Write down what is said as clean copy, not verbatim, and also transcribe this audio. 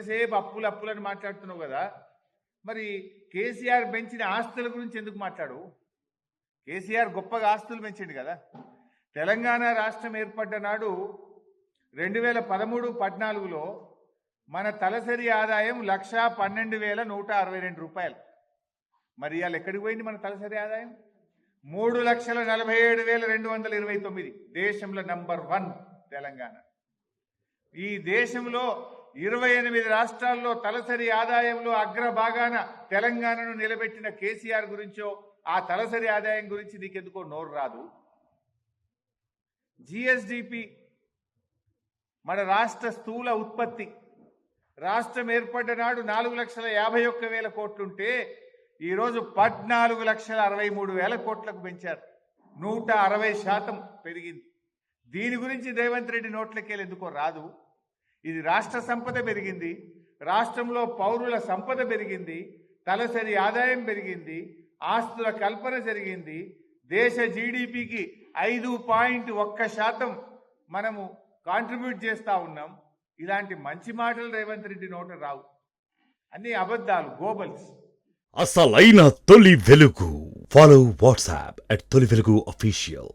ఎంతసేపు అప్పులు అప్పులని మాట్లాడుతున్నావు కదా, మరి కేసీఆర్ పెంచిన ఆస్తుల గురించి ఎందుకు మాట్లాడు? కేసీఆర్ గొప్పగా ఆస్తులు పెంచిండు కదా. తెలంగాణ రాష్ట్రం ఏర్పడ్డ నాడు 2013-14లో మన తలసరి ఆదాయం 1,12,162 రూపాయలు. మరి ఇవాళ ఎక్కడికి పోయింది మన తలసరి ఆదాయం? 3,47,229. దేశంలో నంబర్ 1 తెలంగాణ. ఈ దేశంలో 28 రాష్ట్రాల్లో తలసరి ఆదాయంలో అగ్రభాగాన తెలంగాణను నిలబెట్టిన కేసీఆర్ గురించో ఆ తలసరి ఆదాయం గురించి నీకెందుకో నోరు రాదు. జిఎస్డిపి మన రాష్ట్ర స్థూల ఉత్పత్తి రాష్ట్రం ఏర్పడ్డ నాడు 4,51,000 కోట్లుంటే ఈరోజు 14,63,000 కోట్లకు పెంచారు. 160% పెరిగింది. దీని గురించి రేవంత్ రెడ్డి నోట్లకెళ్ళి ఎందుకో రాదు. ఇది రాష్ట్ర సంపద పెరిగింది, రాష్ట్రంలో పౌరుల సంపద పెరిగింది, తలసరి ఆదాయం పెరిగింది, ఆస్తుల కల్పన జరిగింది, దేశ జీడిపికి 5.1% మనము కాంట్రిబ్యూట్ చేస్తూ ఉన్నాం. ఇలాంటి మంచి మాటలు రేవంత్ రెడ్డి నోట రావు, అన్ని అబద్ధాలు, గోబల్స్. అసలైన తొలి వెలుగు. ఫాలో వాట్సాప్ @తొలి వెలుగు official.